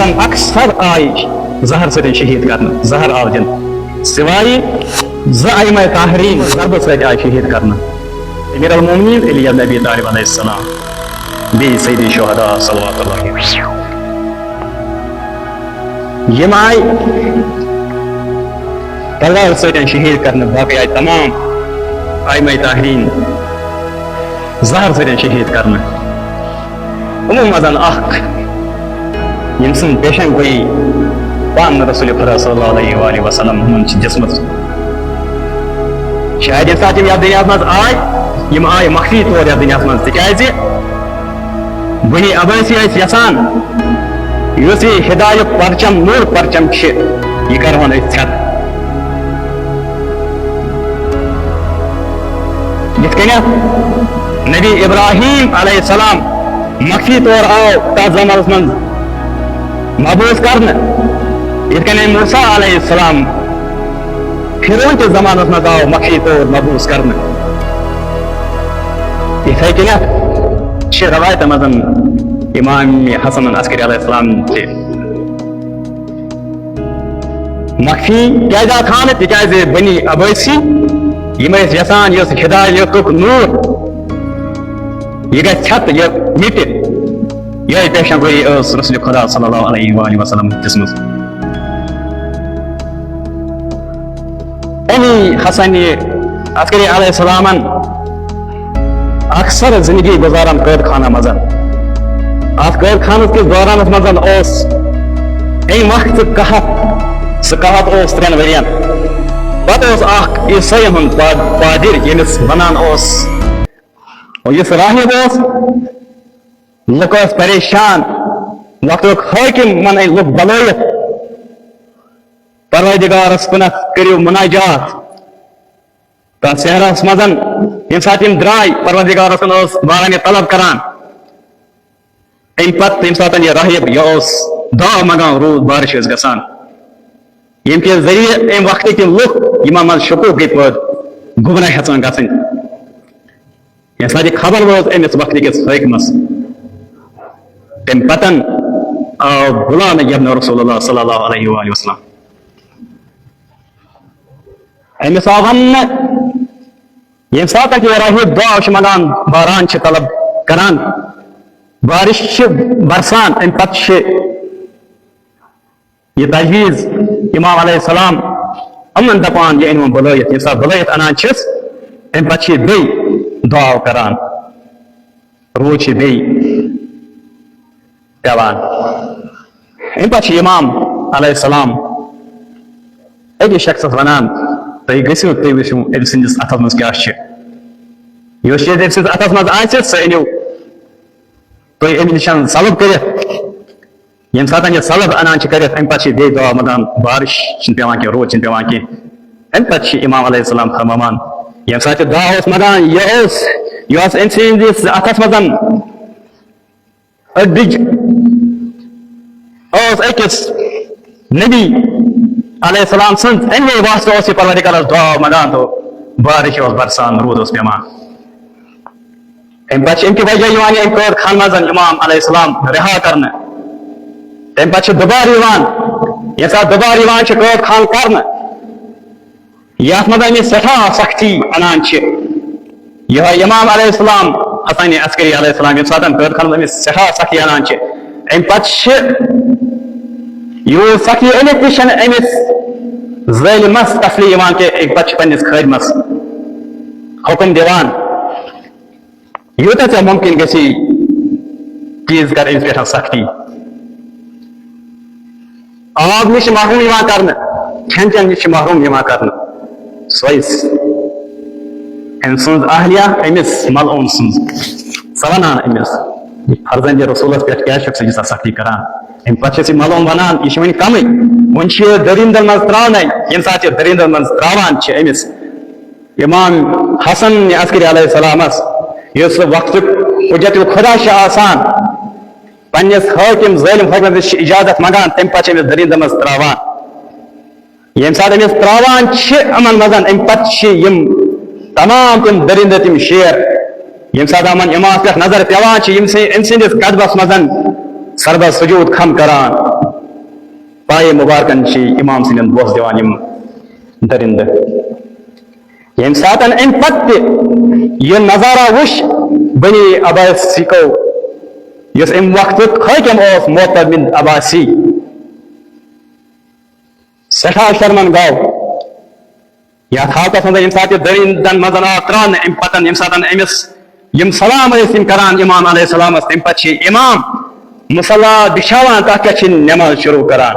زن اکثر آئی زہر سۭتۍ شہید کرنہٕ زہر آو دِنہٕ سوائے زٕ ائمہ طاہریٖن ضربہٕ سۭتۍ آیہِ شہید کرنہٕ امیر المومنین علی بن ابی طالب علیہ السلام بیٚیہِ سیدی شہداء صلوات اللہ یِم آیہِ تلوار سۭتۍ شہید کرنہٕ باقٕے آیہِ تمام ائمہ طاہریٖن زہر سۭتۍ شہید کرنہٕ یِمو منٛز اکھ ییٚمہِ سٕنٛز پیشن گویی پان رسول خدا صلی اللہ علیہ وآلہ وسلم چھِ دِژمٕژ شاید ییٚمہِ ساتہٕ یِم یتھ دُنیاہس منٛز آے یِم آے مخفی طور یتھ دُنیاہس منٛز تِکیازِ بنی عباسی ٲسۍ یژھان یُس یہِ ہدایت پرچم نوٗر پرچم چھِ یہِ کرہون أسۍ ژھٮ۪تہٕ یِتھ کٔنٮ۪تھ نبی ابراہیم علیہ السلام مخفی طور آو تتھ زمانس منٛز مبعوث کرنہٕ یِتھ کٔنۍ موسیٰ علیہ السلام فرعون کِس زمانس منٛز آو مخفی طور مبعوث کرنہٕ یِتھے کٔنٮ۪تھ چھِ روایتن منٛز امام حسن عسکری علیہ السلام تہِ مخفی کیازِ آو تھاونہٕ تِکیازِ بنی عباسی یِم ٲسۍ یژھان یُس ہدایتُک نوٗر یہِ گژھِ ژھٮ۪تہٕ یہِ مِٹہِ یِہے پیشن گویی ٲس رسول خدا صلی اللہ علیہ وآلہ وسلم دِژمٕژ امی حسن عسکری علیہ السلامن اکثر زندگی گزاران قٲد خانہ منٛز اتھ قٲد خانس کِس دورانس منٛز اوس امہِ وقتہٕ سُہ قحط اوس 3 ؤرین پتہٕ اوس اکھ عیسٲیین ہُنٛد پادٕر ییٚمِس ونان اوس یُس راہب اوس لُکھ ٲسۍ پریشان وقتُک حٲکِم ونان لُکھ بلٲیِتھ پروردگارس کُنتھ کٔرِو مناجات تتھ صحراہس منٛز ییٚمہِ ساتہٕ یِم درٛاے پروردگارس کُن اوس وارن یہِ طلب کران امہِ پتہٕ ییٚمہِ ساتہٕ یہِ راہب یہِ اوس دعا منگان روٗد بارش ٲس گژھان ییٚمہِ کہِ ذٔریعہٕ امہِ وقتٕکۍ یِم لُکھ یِمن منٛز شکوٗک گٔے پٲدٕ گُمراہ ہٮ۪ژان گژھٕنۍ ییٚمہِ ساتہٕ یہِ خبر وٲژ أمِس وقتٕکِس حٲکمس تمہِ پتن آو بُلاونہٕ یبنہ رسول اللہ صلی اللہ علیہ وآلہ وسلم أمِس آو وننہٕ ییٚمہِ ساتہٕ یہِ راہب دعا چھُ منگان باران چھِ طلب کران بارش چھِ برسان امہِ پتہٕ چھِ یہِ تجویٖز امام علیہ السلام یِمن دپان یہِ أنۍوُن بُلٲیِتھ ییٚمہِ ساتہٕ بُلٲیِتھ انان چھِس امہِ پتہٕ چھِ یہِ بیٚیہِ دعا کران روٗد چھِ بیٚیہِ پیوان امہِ پتہٕ چھِ امام علیہ السلام أکِس شخصس ونان تُہۍ گٔژھِو تُہۍ وٕچھِو أمۍ سٕنٛدِس اتھس منٛز کیاہ چھِ یُس چیٖز أمۍ سٕنٛدِس اتھس منٛز آسہِ سُہ أنِو تُہۍ اَمہِ نِش سلب کٔرِتھ ییٚمہِ ساتہٕ یہِ سلب انان چھِ کٔرِتھ امہِ پتہٕ چھِ بیٚیہِ دعا منگان بارش چھِنہٕ پیوان کینٛہہ روٗد چھِنہٕ پیوان کینٛہہ امہِ پتہٕ چھِ امام علیہ السلام فرماوان ییٚمہِ ساتہٕ یہِ دعا اوس منگان یہِ اوس أمۍ سٕنٛدِس اتھس منٛز أڈِج اوس أکِس نبی علیہ السلام سٕنٛز اَمے واسطہٕ اوس یہِ پروردگارس دعا منگان تہٕ بارش اوس برسان روٗد اوس پیوان امہِ پتہٕ چھِ امہِ کہِ وجہ یِوان امہِ قٲد خانہٕ منٛز امام علیہ السلام رِہا کرنہٕ تمہِ پتہٕ چھِ دُبارٕ یِوان ییٚمہِ ساتہٕ دُبارٕ یِوان چھِ قٲد خان کرنہٕ یتھ منٛز أمِس سٮ۪ٹھاہ سختی انان چھِ یِہوے امام علیہ السلام حسن عسکری علیہ السلام ییٚمہِ ساتہٕ قٲد خانس أمِس سٮ۪ٹھاہ سختی انان چھِ امہِ پتہٕ چھِ یوٗت سختی أنِتھ تہِ چھنہٕ أمِس ظٲلمس تسلی یِوان کینٛہہ امہِ پتہٕ چھِ پننِس خٲدمس حُکم دِوان یوٗتاہ ژےٚ مُمکِن گژھی تیٖژ کر أمِس پٮ۪ٹھ سختی آب نِش چھِ محروٗم یِوان کرنہٕ کھٮ۪ن چٮ۪ن نِش چھِ محروٗم یِوان کرنہٕ سۄے أمۍ سٕنٛز اہلیہ أمِس ملعوٗن سٕنٛز سۄ ونان أمِس فرزند رسوٗلس پٮ۪ٹھ کیازِ چھُکھ ژٕ ییٖژاہ سختی کران امہِ پتہٕ چھِ ملعوٗم ونان یہِ چھِ وۄنۍ کمٕے وۄنۍ چھِ یہِ دٔریٖندن منٛز تراونے ییٚمہِ ساتہٕ یہِ دٔریٖندن منٛز تراوان چھِ أمِس امام حسن عسکری علیہ السلامس یُس وقتُک حجت خدا چھِ آسان پننِس حٲکِم ظٲلم حٲکمس نِش چھِ اجازت منگان تمہِ پتہٕ چھِ أمِس دٔریٖندن منٛز تراوان ییٚمہِ ساتہٕ أمِس تراوان چھِ یِمن منٛز امہِ پتہٕ چھِ یِم تمام تِم دٔریٖندٕ تِم شیر ییٚمہِ ساتہٕ یِمن امامس پٮ۪ٹھ نظر پیوان چھِ أمۍ سٕنٛدِس قدمس منٛز سربس سجوٗد خم کران پائے مبارکن امام سن بوس دان درندہ یم سات ام پتہ یہ نظارہ وش بنی عباسی کو یس ام وقت حاکم اوس معتمد بن عباسی سٹھا شرمن گو یا حالتس مز یم سات درندن مزن آو تران ام پتن یم سات امس یم سلام ٲسۍ کران امام علیہ السلام تم پتہ امام مصلا بچھاوان تک کیا نماز شروع کران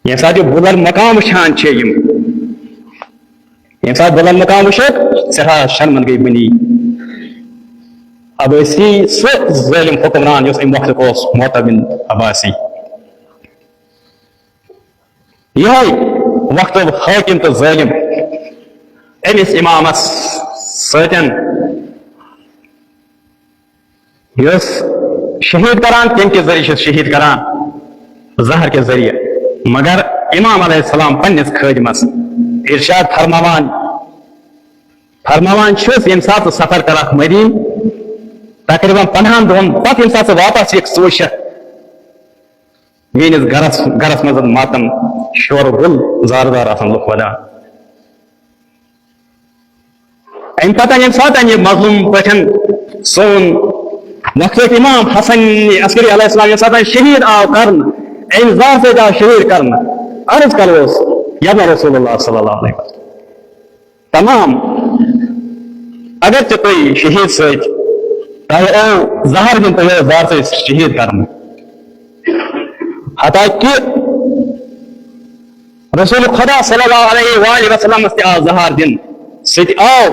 یم سات بلند مقام وچھان یم سات بلند مقام وچھک سٹھا شرمند گئی بنی عباسی سہ ظالم حکمران اس ام وقت اوس معتمد بن عباسی یہ وقت حاکم تو ظالم امس امامس ستن یس شہید کران تم کے ذریعے شہید کران زہر کے ذریعے مگر امام علیہ السلام پنس خادمس ارشاد فرماوان چھس یم سات سفر کرک مدین تقریباً 50 دہن پتہ یم سات واپس یک سوچ میس گرس مز ماتم شور گل زار زار آسان لوگ ودان ام پتہ یم سات یہ مظلوم پٹھن سون وقت امام حسن عسکری علیہ السلام یم سات شہید آو کرن ام ذات سے آو شہید کرن عرض کروس یا رسول اللہ صلی اللہ علیہ وسلم تمام اگرچہ تھی شہید ست زہر دن تو زار سے شہید کرن حتیٰ کہ رسول خدا صلی اللہ علیہ وآلہ وسلم سے آو زہر دن ست آو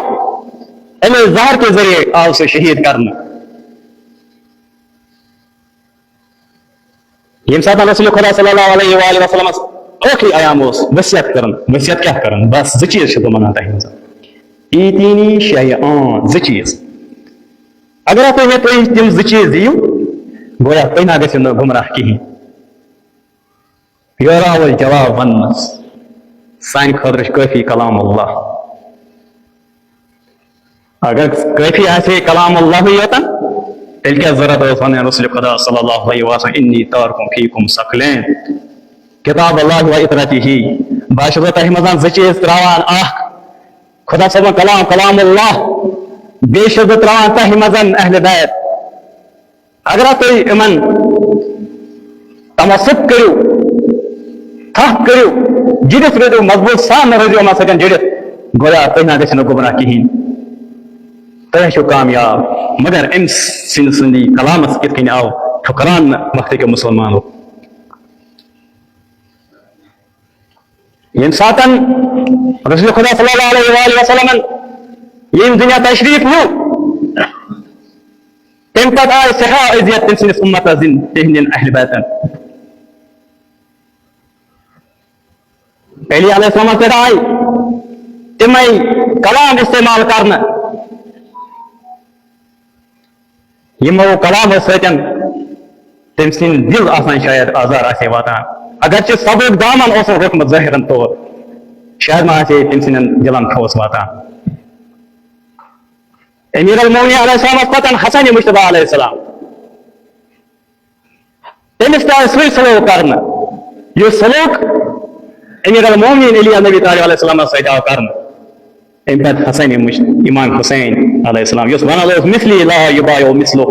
ام زہر کے ذریعے آو سے شہید کرن یم سات رسول خدا صلی اللہ علیہ وآلہ وسلم ٲخری ایام اس وصیت کرن وصیت کیا کرن بس زٕ چیز تمن تہ ایتینی شیئان زٕ چیز اگر تھی تم زٕ چیز دیو گویا تھی نہ گھو نا گمراہ کہین یورا جواب ونس سان خاطر کافی کلام اللہ اگر کافی آسے کلام اللہ یوتن تیل کیا ضرورت اس ون رسول خدا صلی اللہ علیہ وسلم انی تارکم فیکم ثقلین کتاب اللہ و اطرتہ باشد تہ مزان زٕ چیز تراوان اخ خدا صاحب کلام اللہ بے شد تراوان تہ مزان اہل بیت اگر تھی امن تمسک کرو تھپ کرو جڑت روزو مضبوط سان روزو ہم سکن جڑت گویا تھی نہ گھو گمراہ کہین تہ کامیاب مگر ام سندی کلامس کت کن آو ٹھکران وقت کے مسلمانوں یم ساتن رسول خدا صلی اللہ علیہ وآلہ وسلم یم دنیا تشریف نو تم پتہ آئی سٹھا عزت تم سندس امت تہندین اہل بیتن علی علیہ السلام پہ آئی تم کلام استعمال کرنا یمو کلام ستن تم سن دل آسان شاید آزار آسے واتان اگرچہ سبق دامن اس حکمت ظاہرن طور شاید ما آسے تم سن دلن ٹھوس واتان امیر المومنین علیہ السلام پتن حسن مجتبی علیہ السلام تمس تہ سوئی سلوک کرنا یہ سلوک امیر المومنین علی نبی علیہ السلام ست آو کرنا ام پتہ حسن امام حسین علیہ السلام یس ونان مثلی لا یبایع مثلہ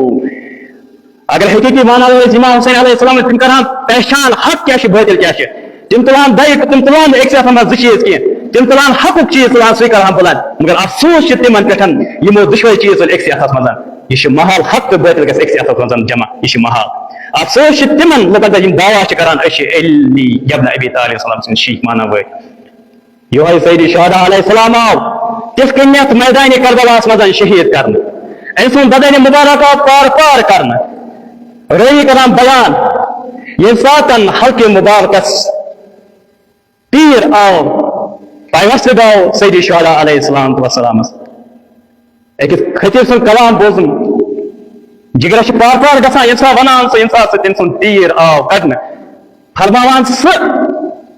اگر حقیقی ونان امام حسین علیہ السلام تم کران پہچان حق کیا باطل کیا تم تلان تم تلان ایک ساتھ زٕ چیز کی تم تلان حقک چیز تلان سی کران بلند مگر افسوس تمن پہ یمو دشوے چیز ایک ساتھ مزہ یہ محال حق تو باطل گھس ایک ساتھ مزہ جمع یہ محال افسوس تمن لوکن یم دعوا کران علی ابن ابی طالب السلام سن شیخ مانا وے یہ سید شہداء علیہ السلام آو تس کنیت میدان کربلاس مزہ شہید کرنا ام سن بدن مبارکات پار پار کرنا رئی کران بیان یم ساتن حلق مبارکس تیر آو پیوست آو سید شہداء علیہ السلام ایک خطیب سن کلام بوزن جگر پار پار گسان یم سات ونان سو یم سات تم سن تیر آو کڑنا فرماوان سہ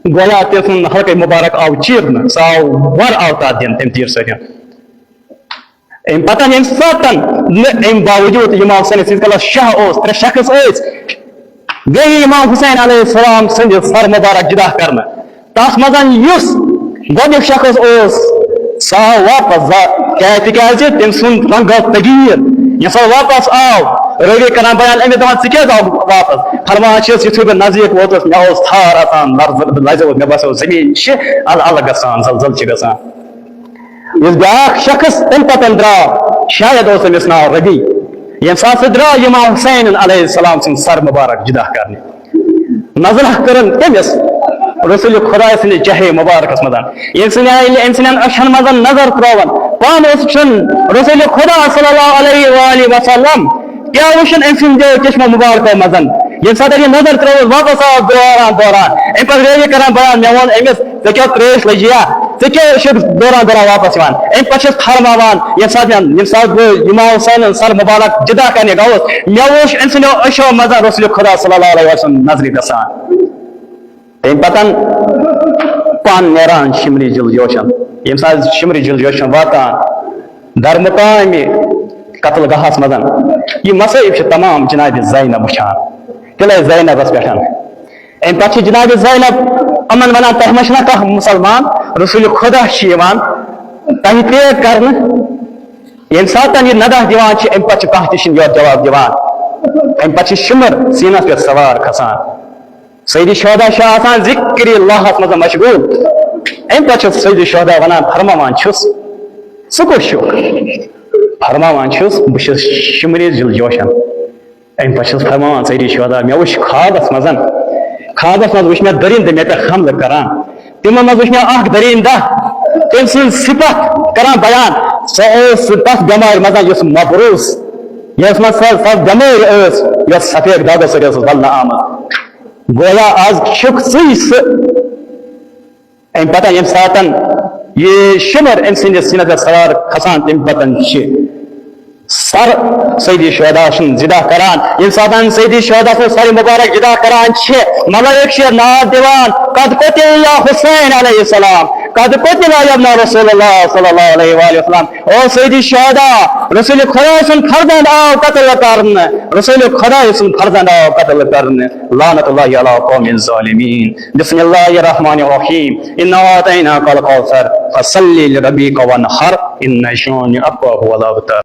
گویا تم سن حلق مبارک آو چیرنا سہ آو ور آو تا دن تم تیر سن ام پتہ یم ساتن ام باوجود امام حسین سز کلس شاہ اس ترے شخص گئی امام حسین علیہ السلام سند سر مبارک جدا کرنا تس مزن یس گۄڈنیُک شخص اوس سُہ آو واپس تِکیازِ تٔمۍ سُنٛد رنگ گوٚو تغیٖر ییٚمہِ ساتہٕ واپس آو رٲوی کران بیان أمِس دپان ژٕ کیٛازِ آو واپس فرمان چھِس یِتھُے بہٕ نزدیٖک ووتُس مےٚ اوس تھار اژان لرزٕ مےٚ باسیو زٔمیٖن چھِ الگ گژھان زلزل چھِ گژھان یُس بیٛاکھ شخص تمہِ پتن درٛاو شاید اوس أمِس ناو ربی ییٚمہِ ساتہٕ سُہ درٛاو امام حسین علیہ السلام سُنٛد سر مبارک جدا کرنہِ نظرہ کٔرٕن تٔمِس رسول خدا سٕنٛدِ جہے مبارکس منٛز أمۍ سٕنٛدٮ۪ن أچھن منٛز نظر ترٛاوان پانہٕ اوس وٕچھان رسول خدا صلی اللہ علیہ وآلہ وسلم کیٛاہ وٕچھان أمۍ سٕنٛدِ چشمو مبارکو منٛز ییٚمہِ ساتہٕ یہِ نظر ترٛٲوٕس واپس آو دوران أمۍ پتہٕ رٲوی کران بیان مےٚ ووٚن أمِس ژےٚ کیٛاہ ترٛیش لٔجی ژےٚ کیٛاہ چھُکھ دوران واپس یِوان أمۍ پتہٕ چھِس فرماوان ییٚمہِ ساتہٕ بہٕ امام حسینن سر مبارک جدا کرنہِ گوٚوُس مےٚ وٕچھ أمۍ سٕنٛدیو أچھو منٛز رسول خدا صلی اللہ علیہ وسلم نظرِ گژھان تمہِ پتن پان نیران شمری جل جوشن ییٚمہِ ساتہٕ شمری جل جوشن واتان درمقامہِ قتل گاہس منٛز یہِ مسٲیب چھِ تمام جناب زینب وٕچھان تیٚلے زینبس پٮ۪ٹھ امہِ پتہٕ چھِ جناب زینب یِمن ونان تۄہہِ ما چھُنا کانٛہہ مُسلمان رسول خدا چھِ یِوان تۄہہِ تے کرنہٕ ییٚمہِ ساتہٕ یہِ ندہ دِوان چھِ امہِ پتہٕ چھِ کانٛہہ تہِ چھِنہٕ یورٕ جواب دِوان امہِ پتہٕ چھِ شمر سیٖنس پٮ۪ٹھ سوار کھسان سیدی شہدا چھِ آسان ذکر اللہس منٛز مشغوٗل امہِ پتہٕ چھُ سیدی شہدا ونان فرماوان چھُس ژٕ کوٚت چھُکھ فرماوان چھُس بہٕ چھُس شمری جل جوشن امہِ پتہٕ چھُس فرماوان سیدی شہدا مےٚ وٕچھ خوابس منٛز وٕچھ مےٚ دٔرِنٛدٕ مےٚ پٮ۪ٹھ حملہٕ کران تِمو منٛز وٕچھ مےٚ اکھ دٔریٖندہ تٔمۍ سٕنٛز صِفت کران بیان سۄ ٲس تتھ بٮ۪مارِ منٛز یُس مبروٗس یۄس منٛز سۄ بٮ۪مٲرۍ ٲس یۄس سفید داغو سۭتۍ ٲسٕس ولنہٕ آمٕژ گویا آز چھُکھ ژٕے سُہ امہِ پتہٕ ییٚمہِ ساتہٕ یہِ شمر أمۍ سٕنٛدِس سیٖنس پٮ۪ٹھ سوار کھسان تمہِ پتہٕ چھِ سر سیدی شہدا سُنٛد جدا کران ییٚمہِ ساتہٕ سیدی شہدا سُنٛد سر مبارک جدا کران چھِ ملائک چھِ ناد دِوان قد قتل یا حسین علیہ السلام قد قتل یا ابن رسول اللہ صلی اللہ علیہ وآلہ وسلم او سیدی شہدا رسول خدا سُنٛد فرزند آو قتل کرنہٕ رسول خدا سُنٛد فرزند آو قتل کرنہٕ لعنت اللہ علی قوم الظالمین بسم اللہ الرحمن الرحیم انا اعطیناک الکوثر فصلی لربک وانحر ان شانئک هو الابتر